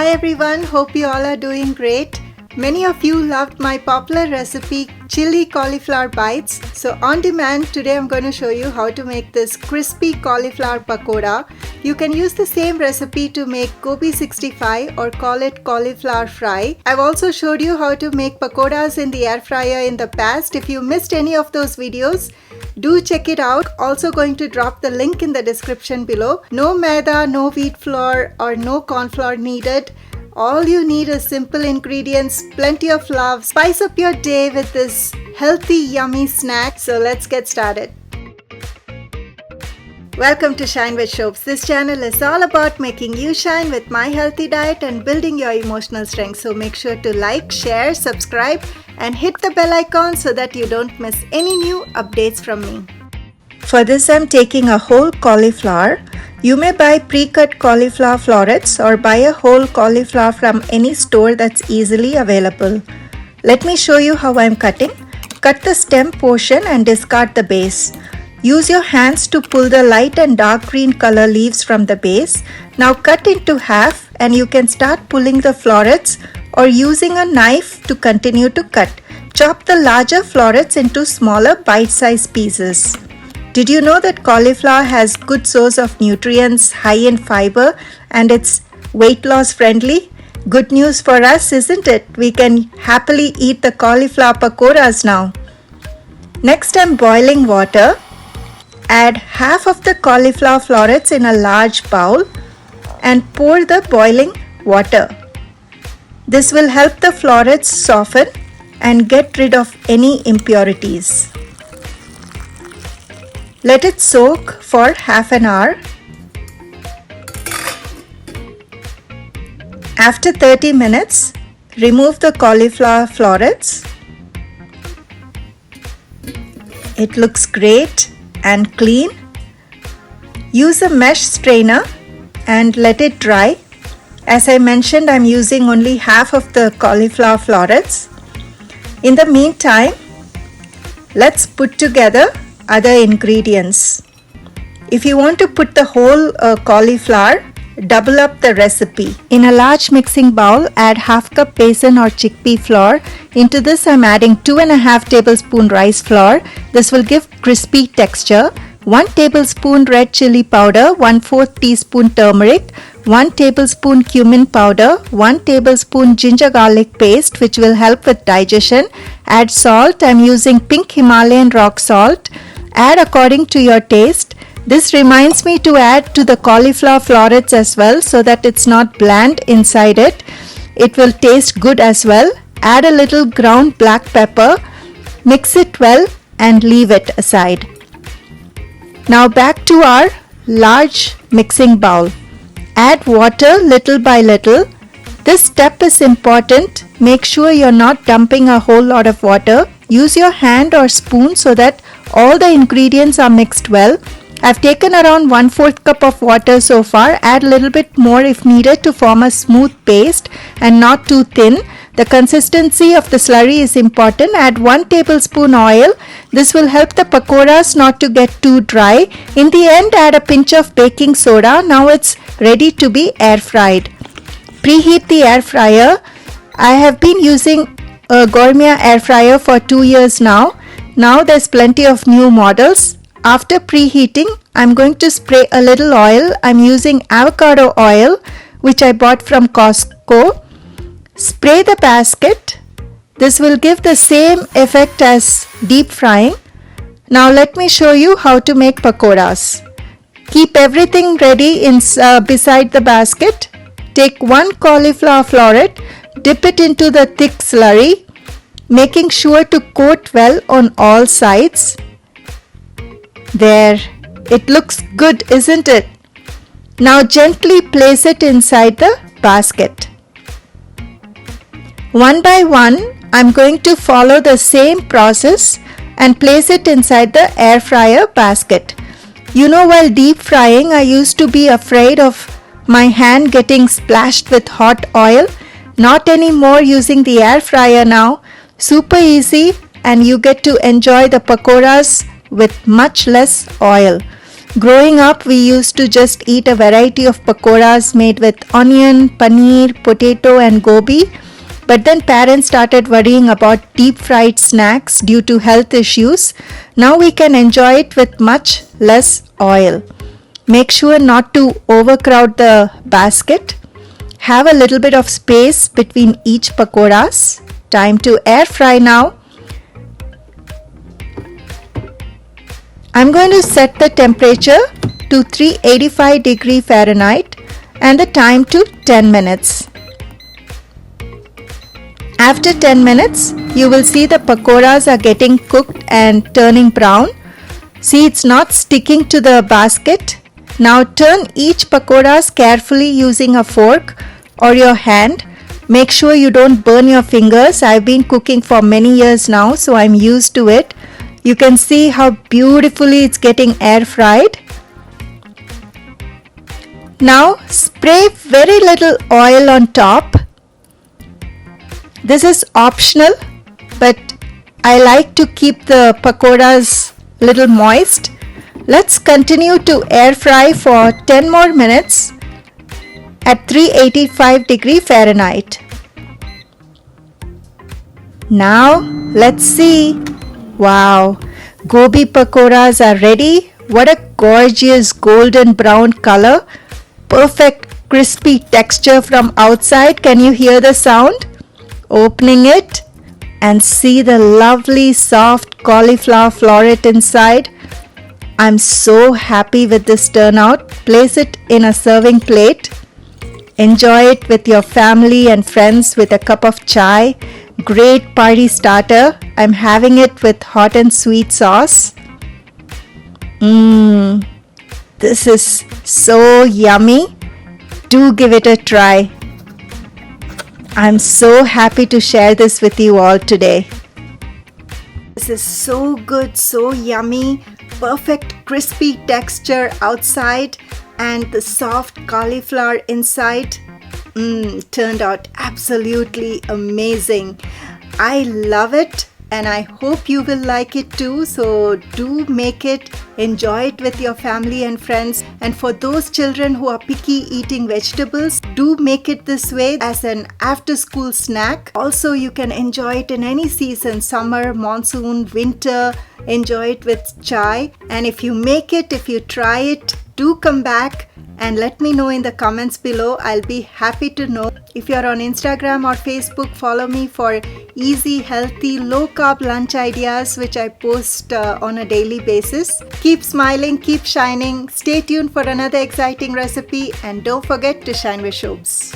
Hi everyone, hope you all are doing great. Many of you loved my popular recipe chili cauliflower bites. So on demand, today I'm going to show you how to make this crispy cauliflower pakoda. You can use the same recipe to make Gobi 65 or call it cauliflower fry. I've also showed you how to make pakodas in the air fryer in the past. If you missed any of those videos, do check it out. Also going to drop the link in the description below. No maida, no wheat flour or no corn flour needed. All you need is simple ingredients, plenty of love. Spice up your day with this healthy, yummy snack. So let's get started. Welcome to ShinewithShobs. This channel is all about making you shine with my healthy diet and building your emotional strength. So make sure to like, share, subscribe and hit the bell icon so that you don't miss any new updates from me. For this I'm taking a whole cauliflower. You may buy pre-cut cauliflower florets or buy a whole cauliflower from any store that's easily available. Let me show you how I'm cutting. Cut the stem portion and discard the base. Use your hands to pull the light and dark green color leaves from the base. Now cut into half and you can start pulling the florets or using a knife to continue to cut. Chop the larger florets into smaller bite-sized pieces. Did you know that cauliflower has good source of nutrients, high in fiber, and it's weight loss friendly? Good news for us, isn't it? We can happily eat the cauliflower pakoras now. Next, I'm boiling water. Add half of the cauliflower florets in a large bowl and pour the boiling water. This will help the florets soften and get rid of any impurities. Let it soak for half an hour. After 30 minutes, remove the cauliflower florets. It looks great and clean. Use a mesh strainer and let it dry. As I mentioned, I'm using only half of the cauliflower florets. In the meantime, let's put together other ingredients. If you want to put the whole cauliflower, double up the recipe. In a large mixing bowl, add half cup besan or chickpea flour. Into this I'm adding 2.5 tablespoon rice flour. This will give crispy texture. 1 tablespoon red chili powder, 1/4 teaspoon turmeric, 1 tablespoon cumin powder, 1 tablespoon ginger garlic paste which will help with digestion. Add salt. I'm using pink Himalayan rock salt. Add according to your taste. This reminds me to add to the cauliflower florets as well so that it's not bland inside it. It will taste good as well. Add a little ground black pepper. Mix it well and leave it aside. Now back to our large mixing bowl. Add water little by little. This step is important. Make sure you're not dumping a whole lot of water. Use your hand or spoon so that all the ingredients are mixed well. I've taken around 1/4 cup of water so far. Add a little bit more if needed to form a smooth paste and not too thin. The consistency of the slurry is important. Add 1 tablespoon oil. This will help the pakoras not to get too dry. In the end, add a pinch of baking soda. Now it's ready to be air fried. Preheat the air fryer. I have been using a gourmet air fryer for 2 years now. Now there's plenty of new models. After preheating, I'm going to spray a little oil. I'm using avocado oil which I bought from Costco. Spray the basket. This will give the same effect as deep frying. Now let me show you how to make pakoras. Keep everything ready beside the basket. Take 1 cauliflower floret, dip it into the thick slurry, making sure to coat well on all sides. There, it looks good, isn't it? Now gently place it inside the basket. One by one, I'm going to follow the same process and place it inside the air fryer basket. You know, while deep frying, I used to be afraid of my hand getting splashed with hot oil. Not anymore, using the air fryer now. Super easy and you get to enjoy the pakoras with much less oil. Growing up, we used to just eat a variety of pakoras made with onion, paneer, potato and gobi. But then parents started worrying about deep fried snacks due to health issues. Now we can enjoy it with much less oil. Make sure not to overcrowd the basket. Have a little bit of space between each pakoras. Time to air fry now. I'm going to set the temperature to 385 degree Fahrenheit and the time to 10 minutes. After 10 minutes, you will see the pakoras are getting cooked and turning brown. See, it's not sticking to the basket. Now turn each pakoras carefully using a fork or your hand. Make sure you don't burn your fingers. I've been cooking for many years now, so I'm used to it. You can see how beautifully it's getting air fried. Now spray very little oil on top. This is optional, but I like to keep the pakoras little moist. Let's continue to air fry for 10 more minutes at 385 degree Fahrenheit. Now let's see. Wow, Gobi Pakoras are ready. What a gorgeous golden brown color. Perfect crispy texture from outside. Can you hear the sound? Opening it and see the lovely soft cauliflower floret inside. I'm so happy with this turnout. Place it in a serving plate. Enjoy it with your family and friends with a cup of chai. Great party starter. I'm having it with hot and sweet sauce. This is so yummy. Do give it a try. I'm so happy to share this with you all today. This is so good, so yummy. Perfect crispy texture outside and the soft cauliflower inside. Turned out absolutely amazing. I love it and I hope you will like it too. So do make it, enjoy it with your family and friends. And for those children who are picky eating vegetables, do make it this way as an after school snack. Also, you can enjoy it in any season, summer, monsoon, winter. Enjoy it with chai. And if you make it, if you try it, do come back and let me know in the comments below. I'll be happy to know. If you're on Instagram or Facebook, follow me for easy, healthy, low-carb lunch ideas which I post on a daily basis. Keep smiling, keep shining. Stay tuned for another exciting recipe and don't forget to shine with Shobs.